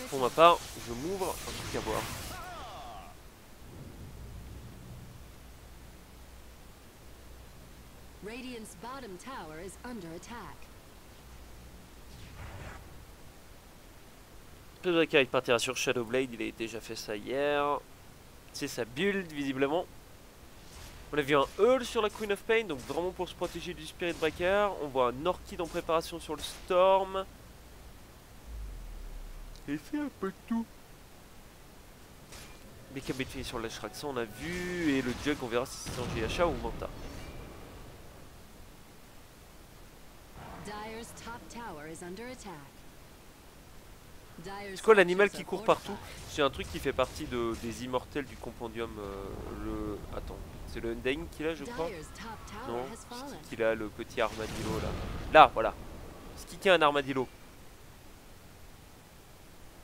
Pour ma part, je m'ouvre un truc à boire. Radiant's bottom tower is under attack. Pedreka il partira sur Shadowblade, il a déjà fait ça hier. C'est sa build visiblement. On a vu un Heul sur la Queen of Pain, donc vraiment pour se protéger du Spirit Breaker. On voit un Orchid en préparation sur le Storm. Il fait un peu de tout. BKB fini sur le Leshrac, ça on a vu. Et le Jug on verra si c'est en GHA ou Manta. C'est quoi l'animal qui court partout? C'est un truc qui fait partie des immortels du compendium. Attends, c'est le Undying qu'il a je crois. Non, c'est qui qu'il a le petit armadillo là. Là, voilà. C'est qui a un armadillo?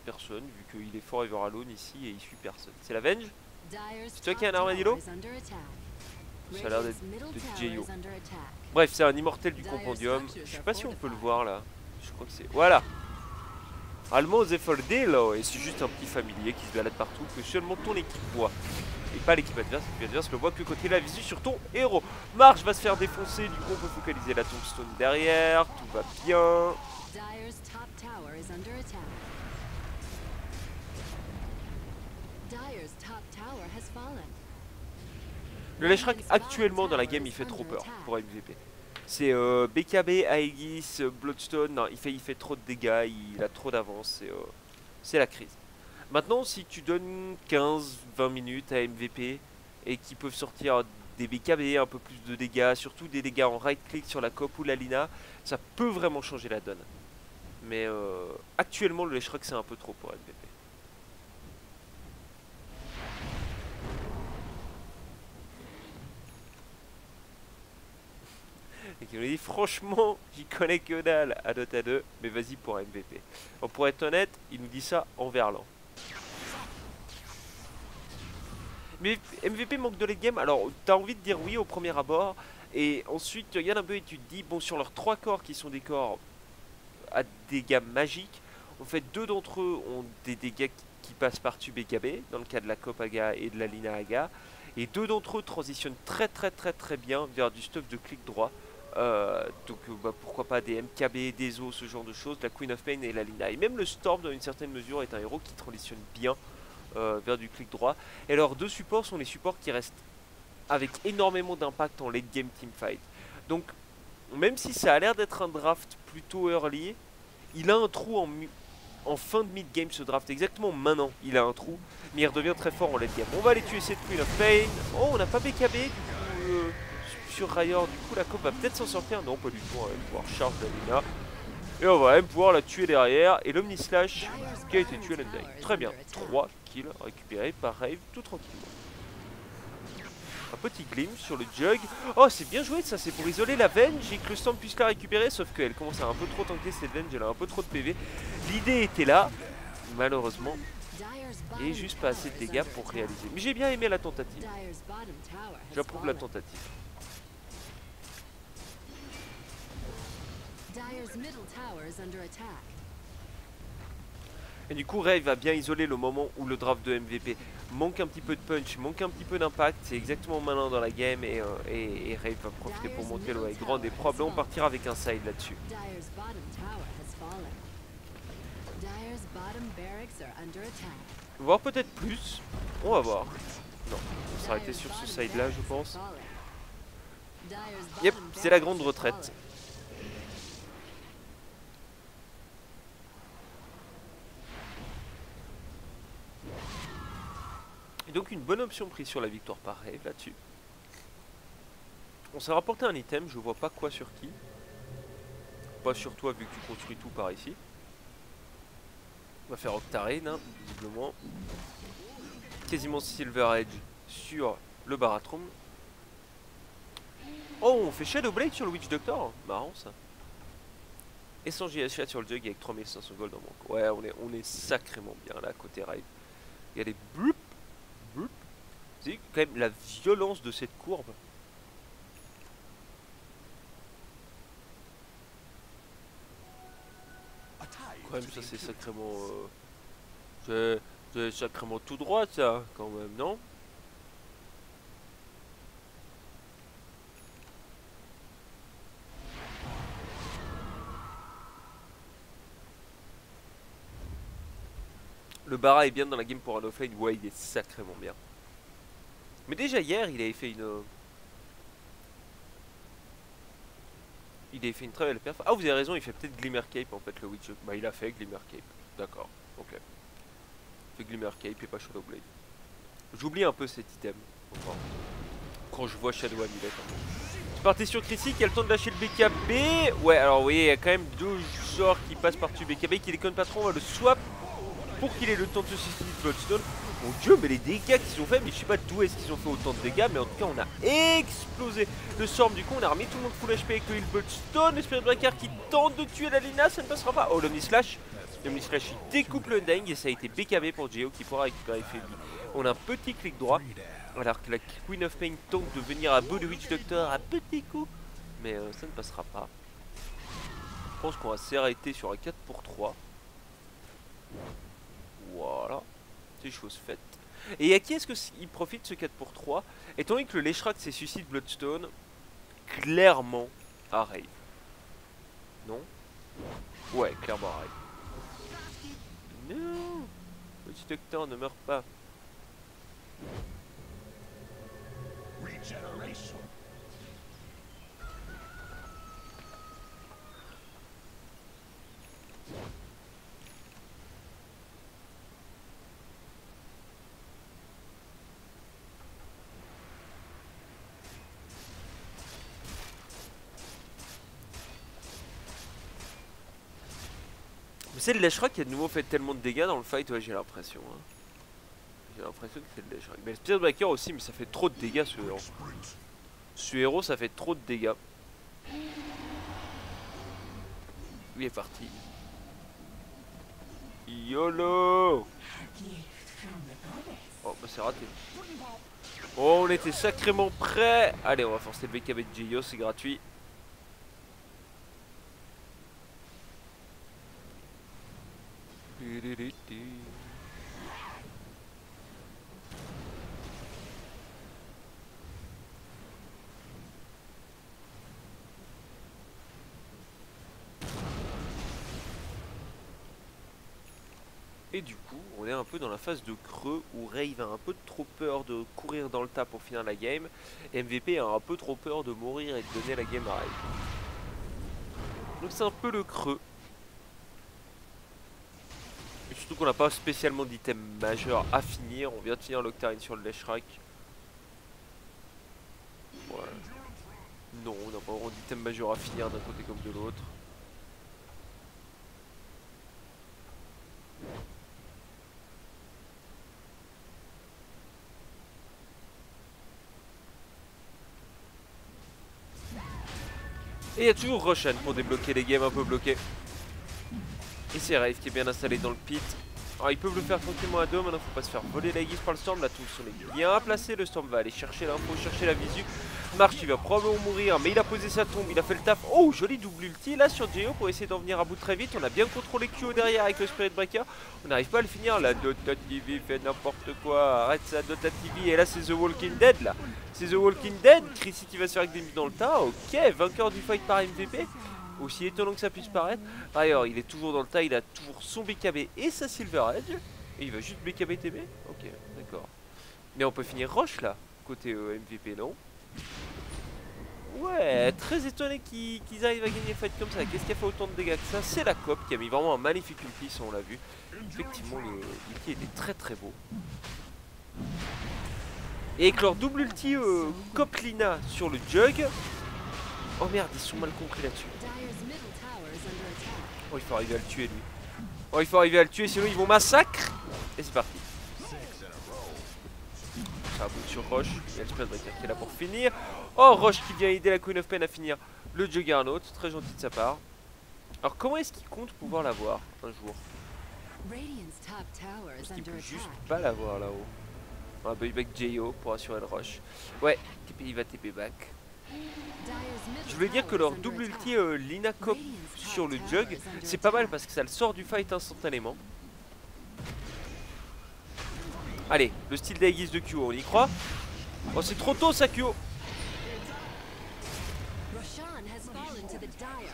Personne, vu qu'il est forever alone ici et il suit personne. C'est la Venge? C'est toi qui as un armadillo? Ça a l'air d'être J.O. Bref, c'est un immortel du compendium. Je sais pas si on peut le voir là. Je crois que c'est... Voilà. Almo Zefoldello. Et c'est juste un petit familier qui se balade partout que seulement ton équipe voit. et pas l'équipe adverse. L'équipe adverse le voit que quand il a visu sur ton héros. Marche va se faire défoncer, du coup on peut focaliser la tombstone derrière, tout va bien. Dire's top tower is under attack. Dire's top tower has fallen. Le Leshrac actuellement dans la game il fait trop peur pour MVP. C'est BKB, Aegis, Bloodstone, non, il fait trop de dégâts, il a trop d'avance, c'est la crise. Maintenant si tu donnes 15-20 minutes à MVP et qu'ils peuvent sortir des BKB, un peu plus de dégâts, surtout des dégâts en right click sur la COP ou la Lina, ça peut vraiment changer la donne. Mais actuellement le Leshrac c'est un peu trop pour MVP. Et qui nous dit franchement j'y connais que dalle à Dota 2, mais vas-y pour MVP. Bon, pour être honnête, il nous dit ça en verlan. Mais MVP manque de late game, alors t'as envie de dire oui au premier abord, et ensuite tu regardes un peu et tu te dis bon sur leurs 3 corps qui sont des corps à dégâts magiques, en fait 2 d'entre eux ont des dégâts qui passent par-dessus BKB, dans le cas de la Cop Aga et de la Lina Aga, et 2 d'entre eux transitionnent très bien vers du stuff de clic droit. Donc pourquoi pas des MKB, des os, ce genre de choses, la Queen of Pain et la Lina. Et même le Storm dans une certaine mesure est un héros qui transitionne bien vers du clic droit. Et leurs 2 supports sont les supports qui restent avec énormément d'impact en late game teamfight. Donc même si ça a l'air d'être un draft plutôt early, il a un trou en fin de mid game ce draft, exactement maintenant il a un trou, mais il redevient très fort en late game. On va aller tuer cette Queen of Pain. Oh on n'a pas BKB du coup sur Rayor, du coup la COP va peut-être s'en sortir. Non pas du tout, on va pouvoir charge la Lina. Et on va même pouvoir la tuer derrière. Et l'Omnislash qui a été tué à l'Undying. Très bien, 3 kills récupérés par Rave tout tranquillement. Un petit glimpse sur le Jug. Oh c'est bien joué ça, c'est pour isoler la Venge et que le Storm puisse la récupérer. Sauf qu'elle commence à un peu trop tanker cette Venge, elle a un peu trop de PV. L'idée était là, malheureusement. Et juste pas assez de dégâts pour réaliser. Mais j'ai bien aimé la tentative. J'approuve la tentative. Et du coup Rave va bien isoler le moment où le draft de MVP manque un petit peu de punch, manque un petit peu d'impact. C'est exactement malin dans la game et Rave va profiter pour monter le high ground et probablement partir avec un side là-dessus. Voir peut-être plus, on va voir. Non, on va s'arrêter sur ce side là je pense. Yep, c'est la grande retraite. Et donc une bonne option prise sur la victoire par Rave là-dessus. On s'est rapporté un item, je vois pas quoi sur qui. Pas sur toi vu que tu construis tout par ici. On va faire Octarine, hein, visiblement. Quasiment Silver Edge sur le Baratron. Oh, on fait Shadowblade sur le Witch Doctor. Marrant ça. Et sans JSH sur le Jug avec 3500 gold en manque. Ouais, on est sacrément bien là côté Rave. Il y a des bloup. C'est quand même la violence de cette courbe. Quand même ça c'est sacrément c'est sacrément tout droit ça quand même, non? Le Bara est bien dans la game pour un offlane, ouais il est sacrément bien. Mais déjà hier il avait fait une... Il avait fait une très belle perf. Ah vous avez raison, il fait peut-être Glimmer Cape en fait le Witch. Bah il a fait Glimmer Cape. D'accord, ok. Il fait Glimmer Cape et pas Shadowblade. J'oublie un peu cet item. Enfin, quand je vois Shadow Amulet. Tu partais sur Chrissy qui a le temps de lâcher le BKB. Ouais alors vous voyez il y a quand même 2 sorts qui passent par-dessus BKB qui déconne pas trop. On va le swap pour qu'il ait le temps de se suicider de Bloodstone. Mon dieu mais les dégâts qu'ils ont fait, mais je sais pas d'où est-ce qu'ils ont fait autant de dégâts, mais en tout cas on a explosé le Storm. Du coup on a remis tout le monde full HP avec le heal Bloodstone. Le Spirit Breaker qui tente de tuer la Lina, ça ne passera pas. Oh l'Omnislash, l'Omnislash il découpe le Undying et ça a été BKB pour Geo qui pourra récupérer Fairy. On a un petit clic droit alors que la Queen of Pain tente de venir à bout de Witch Doctor à petit coup, mais ça ne passera pas. Je pense qu'on va s'arrêter sur un 4 pour 3. Voilà, c'est chose faite. Et à qui est-ce qu'il profite ce 4 pour 3? Étant donné que le Leshrac c'est suicide Bloodstone, clairement à Rave. Non? Ouais, clairement à Rave. Non! Petit docteur, ne meurt pas. C'est le Leshrac qui a de nouveau fait tellement de dégâts dans le fight, ouais, j'ai l'impression. Hein. J'ai l'impression que c'est le Leshrac. Mais le Spiritbreaker aussi, mais ça fait trop de dégâts ce héros. Ce héros, ça fait trop de dégâts. Il est parti. YOLO! Oh, bah c'est raté. Oh, on était sacrément prêts. Allez, on va forcer le VKB de Gio, c'est gratuit. Et du coup, on est un peu dans la phase de creux où Rave a un peu trop peur de courir dans le tas pour finir la game. Et MVP a un peu trop peur de mourir et de donner la game à Rave. Donc c'est un peu le creux. Et surtout qu'on n'a pas spécialement d'item majeur à finir. On vient de finir l'Octarine sur le Leshrac. Ouais. Non, on n'a pas vraiment d'item majeur à finir d'un côté comme de l'autre. Et il y a toujours Roshan pour débloquer les games un peu bloqués. Et c'est Rave qui est bien installé dans le pit. Alors ils peuvent le faire tranquillement à deux, maintenant faut pas se faire voler la guise par le Storm. La Tombstone est bien placée, le Storm va aller chercher l'info, chercher la visu. Marche il va probablement mourir, mais il a posé sa tombe, il a fait le taf. Oh, joli double ulti là sur Geo pour essayer d'en venir à bout très vite. On a bien contrôlé Q derrière avec le Spirit Breaker. On n'arrive pas à le finir, la Dota TV fait n'importe quoi. Arrête ça Dota TV, et là c'est The Walking Dead là. C'est The Walking Dead, Chrissy qui va se faire avec des mules dans le tas. Ok, vainqueur du fight par MVP. Aussi étonnant que ça puisse paraître. D'ailleurs, il est toujours dans le tas, il a toujours son BKB et sa Silver Edge. Et il va juste BKB TB. Ok, d'accord. Mais on peut finir Roche là, côté MVP, non? Ouais, très étonné qu'ils arrivent à gagner le fight comme ça. Qu'est-ce qui a fait autant de dégâts que ça? C'est la COP qui a mis vraiment un magnifique ulti, ça on l'a vu. Effectivement, l'ulti était très très beau. Et avec leur double ulti Coplina sur le Jug. Oh merde, ils sont mal compris là-dessus. Oh, il faut arriver à le tuer lui. Oh, il faut arriver à le tuer, sinon ils vont massacre. Et c'est parti. Ça bout sur Roche. Il y a le Spirit Breaker qui est là pour finir. Oh, Roche qui vient aider la Queen of Pain à finir le Juggernaut. Très gentil de sa part. Alors, comment est-ce qu'il compte pouvoir l'avoir un jour? Parce qu'il peut juste pas l'avoir là-haut. On va back J.O. pour assurer le Roche. Ouais, il va TP back. Je voulais dire que leur double ulti Lina Cop sur le Jug, c'est pas mal parce que ça le sort du fight instantanément. Allez, le style d'Aegis de Kyo, on y croit? Oh, c'est trop tôt ça, Kyo.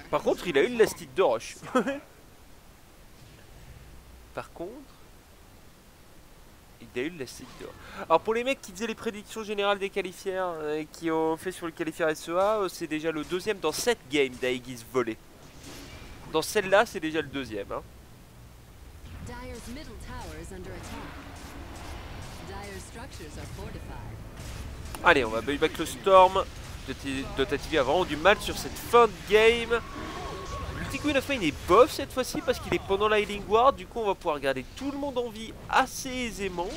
Par contre, il a eu l'élastique de Roche. Par contre, il a eu l'élastique de Roche. Alors pour les mecs qui faisaient les prédictions générales des qualifiers et qui ont fait sur le qualifier SEA, c'est déjà le deuxième dans cette game d'Aegis volé. Dans celle-là, c'est déjà le deuxième. Hein. Allez, on va back le Storm. Dota TV a vraiment du mal sur cette fin de game. L'ulti Queen of Pain est bof cette fois-ci parce qu'il est pendant la Healing Ward. Du coup, on va pouvoir garder tout le monde en vie assez aisément.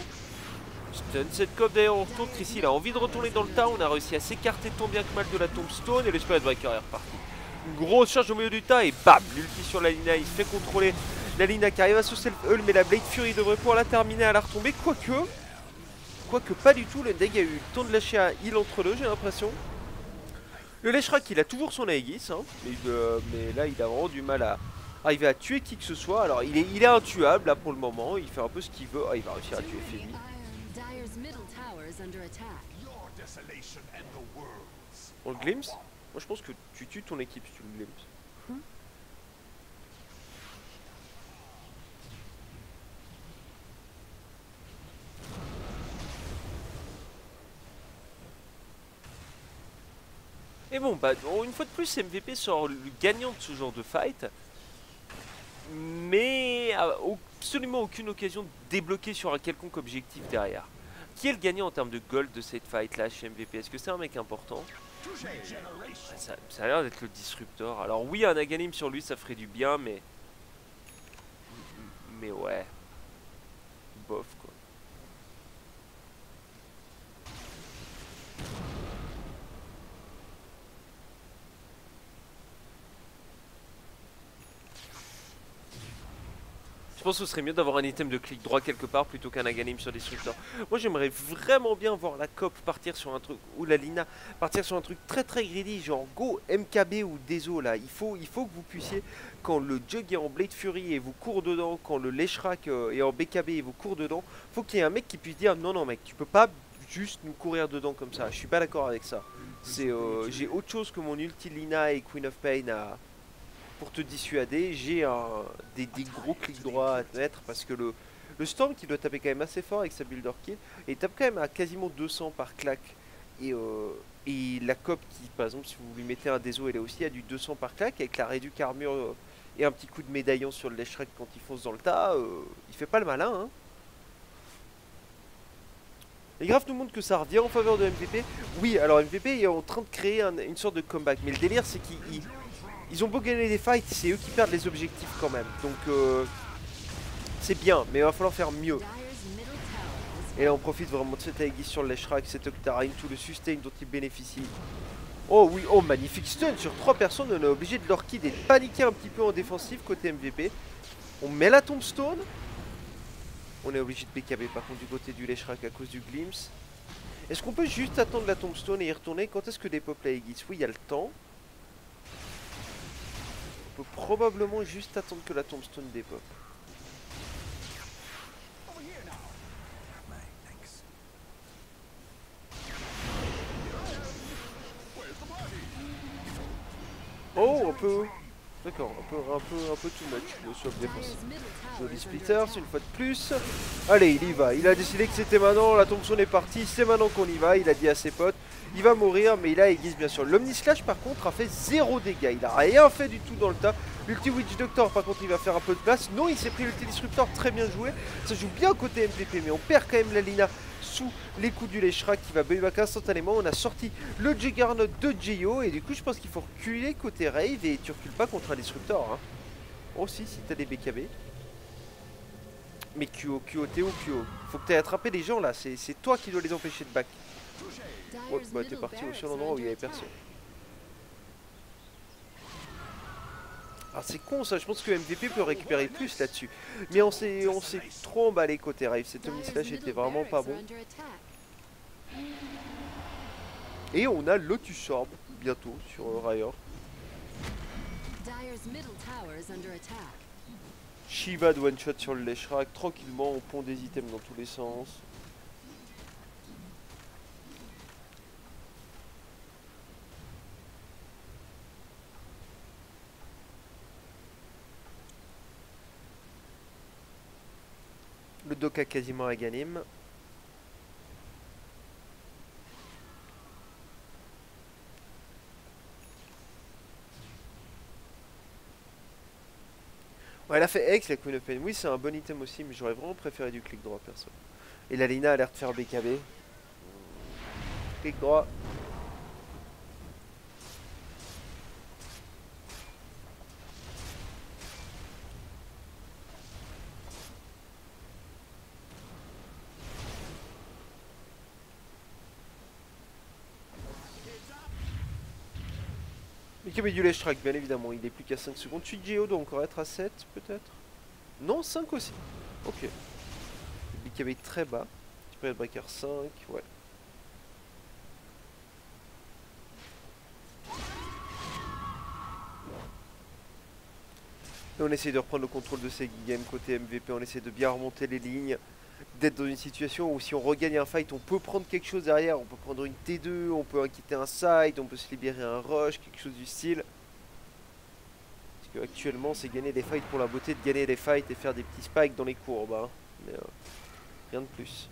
Stun cette cop d'ailleurs, on retourne. Chrissy, il a envie de retourner dans le tas. On a réussi à s'écarter tant bien que mal de la Tombstone. Et le Spirit Breaker est reparti. Une grosse charge au milieu du tas et bam, l'ulti sur la Lina. Il se fait contrôler la Lina qui arrive à se self-hull. Mais la Blade Fury devrait pouvoir la terminer à la retomber. Quoique pas du tout. Le deck a eu le temps de lâcher un heal entre deux, j'ai l'impression. Le Leshrac il a toujours son Aegis, hein, mais là il a vraiment du mal à arriver à tuer qui que ce soit. Alors il est intuable là pour le moment, il fait un peu ce qu'il veut. Ah, il va réussir à tuer Femi. middle tower is under attack. Your desolation and the world's. On le glimpse? Moi je pense que tu tues ton équipe si tu le glimpse. Et bon, bah, une fois de plus, MVP sort le gagnant de ce genre de fight. Mais absolument aucune occasion de débloquer sur un quelconque objectif derrière. Qui est le gagnant en termes de gold de cette fight là chez MVP? Est-ce que c'est un mec important? Ça a l'air d'être le disruptor. Alors oui, un Aghanim sur lui ça ferait du bien, mais ouais, bof quoi. Je pense que ce serait mieux d'avoir un item de clic droit quelque part plutôt qu'un Aghanim sur Destructor. Moi j'aimerais vraiment bien voir la COP partir sur un truc, ou la Lina partir sur un truc très très greedy, genre go MKB ou Deso là. Il faut que vous puissiez, quand le Jug est en Blade Fury et vous court dedans, quand le Leshrak est en BKB et vous court dedans, faut qu'il y ait un mec qui puisse dire non mec, tu peux pas juste nous courir dedans comme ça. Je suis pas d'accord avec ça. C'est j'ai autre chose que mon ulti Lina et Queen of Pain pour te dissuader. J'ai des gros clics droits à te mettre parce que le Storm qui doit taper quand même assez fort avec sa builder kill, et il tape quand même à quasiment 200 par claque, et la COP qui par exemple si vous lui mettez un déso elle est aussi à du 200 par claque avec la réduc armure et un petit coup de médaillon sur le Leshrak quand il fonce dans le tas, il fait pas le malin hein. Les graphes nous montrent que ça revient en faveur de MVP. Oui, alors MVP est en train de créer une sorte de comeback, mais le délire c'est qu'ils ont beau gagner des fights, c'est eux qui perdent les objectifs quand même. Donc c'est bien, mais il va falloir faire mieux. Et là on profite vraiment de cette Aegis sur le Leshrak, cet Octarine, tout le sustain dont il bénéficie. Oh oui, oh magnifique stun sur 3 personnes, on est obligé de leur kid et de paniquer un petit peu en défensif côté MVP. On met la tombstone. On est obligé de BKB par contre du côté du Leshrak à cause du glimpse. Est-ce qu'on peut juste attendre la tombstone et y retourner? Quand est-ce que dépop la Aegis? Oui, il y a le temps. On peut probablement juste attendre que la tombstone dépop. Oh, un peu. D'accord, un peu too much le swap défensif. Joli splitters, une fois de plus. Allez, il y va. Il a décidé que c'était maintenant. La tombstone est partie. C'est maintenant qu'on y va. Il a dit à ses potes. Il va mourir, mais il a Aegis bien sûr. L'Omnislash par contre a fait 0 dégâts. Il a rien fait du tout dans le tas. L'ulti Witch Doctor par contre il va faire un peu de place. Non, il s'est pris l'ulti Disruptor, très bien joué. Ça joue bien côté MVP, mais on perd quand même la Lina sous les coups du Leshrak qui va buyback instantanément. On a sorti le Juggernaut de Geo et du coup je pense qu'il faut reculer côté Rave et tu recules pas contre un Disruptor hein. Aussi si t'as des BKB. Mais QO, QO, TO, QO. Faut que t'aies attrapé les gens là, c'est toi qui dois les empêcher de back. Ouais, bah t'es parti au seul endroit où il y avait personne. Alors c'est con ça, je pense que MVP peut récupérer plus là-dessus. Mais on s'est trop emballé côté Rave, cet Omnislash était vraiment pas bon. Et on a Lotus Orb bientôt sur Rayur. Shiva de one shot sur le Leshrak, tranquillement on pond des items dans tous les sens. Le Doka quasiment à Ganim. Ouais, elle a fait X, la Queen of Pain. Oui, c'est un bon item aussi, mais j'aurais vraiment préféré du clic droit, perso. Et la Lina a l'air de faire BKB. Clic droit. BKB du Leshrak, bien évidemment. Il est plus qu'à 5 secondes. Suite Geo doit encore être à 7, peut-être. Non, 5 aussi. Ok. BKB très bas. Spirit Breaker 5, ouais. Et on essaie de reprendre le contrôle de ces games côté MVP, on essaie de bien remonter les lignes. d'être dans une situation où si on regagne un fight, on peut prendre quelque chose derrière, on peut prendre une T2, on peut quitter un side, on peut se libérer un rush, quelque chose du style. Parce que actuellement, c'est gagner des fights pour la beauté de gagner des fights et faire des petits spikes dans les courbes, hein. Mais rien de plus.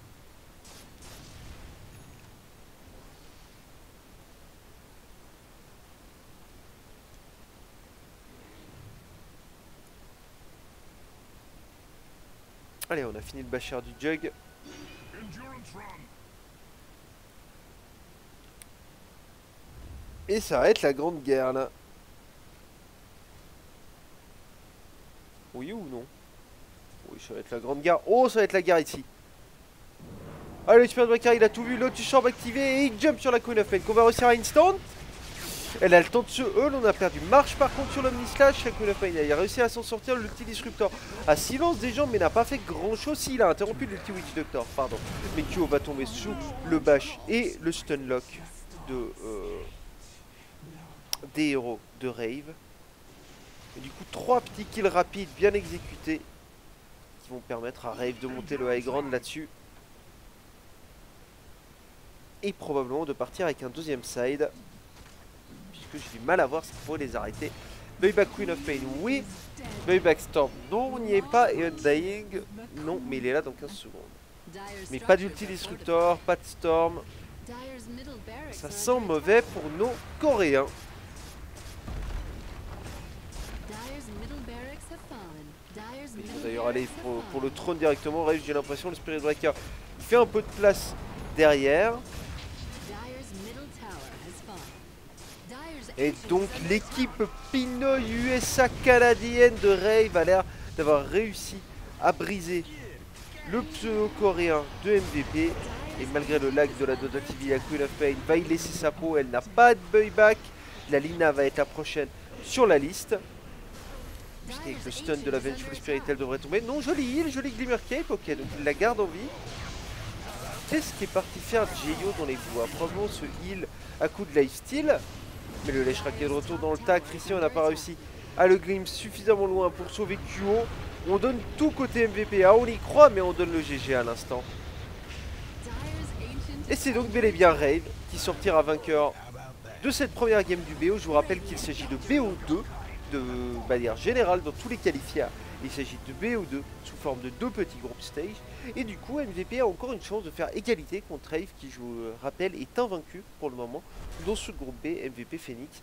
Allez, on a fini le bachar du jug. Endurance run. Et ça va être la grande guerre là. Oui ou non? Oui, ça va être la grande guerre. Oh, ça va être la guerre ici. Allez, le Spirit Breaker, il a tout vu. Lotus Orb activé et il jump sur la Queen of Pain. Qu'on va réussir à instant. Elle a le temps de se heal. On a perdu marche par contre sur l'Omnislash. La Queen of Pain, elle a réussi à s'en sortir. L'ulti Disruptor a silence des jambes mais n'a pas fait grand chose. Si, il a interrompu l'ulti Witch Doctor. Pardon. Mais Kyo va tomber sous le bash et le stunlock de des héros de Rave. Et du coup, 3 petits kills rapides bien exécutés qui vont permettre à Rave de monter le high ground là-dessus. Et probablement de partir avec un deuxième side. Puisque j'ai du mal à voir ce qu'il faut les arrêter. Buyback Queen of Pain, oui. Buyback Storm, non, on n'y est pas. Et Undying, non, mais il est là dans 15 secondes. Mais pas d'ulti Disruptor, pas de Storm. Ça sent mauvais pour nos Coréens. Ils vont d'ailleurs aller pour le trône directement. Rave, j'ai l'impression, le Spirit Breaker il fait un peu de place derrière. Et donc l'équipe Pinoy USA canadienne de Rave a l'air d'avoir réussi à briser le pseudo-coréen de MVP. Et malgré le lag de la Dota TV, la Queen of Pain va y laisser sa peau. Elle n'a pas de buyback. La Lina va être la prochaine sur la liste. Avec le stun de la Vengeful Spirit, elle devrait tomber. Non, joli heal, joli Glimmer Cape. Ok, donc il la garde en vie. Qu'est-ce qui est parti faire Jeyo dans les bois? Probablement ce heal à coup de lifesteal. Mais le Leshrac est de retour dans le tac. Ici, on n'a pas réussi à le glimpse suffisamment loin pour sauver Kyo. On donne tout côté MVP. Ah, on y croit, mais on donne le GG à l'instant. Et c'est donc bel et bien Rave qui sortira vainqueur de cette première game du BO. Je vous rappelle qu'il s'agit de BO2, de manière générale dans tous les qualifiés. Il s'agit de BO2 sous forme de 2 petits groupes stage. Et du coup, MVP a encore une chance de faire égalité contre Rave qui, je vous rappelle, est invaincu pour le moment dans ce groupe B, MVP Phoenix.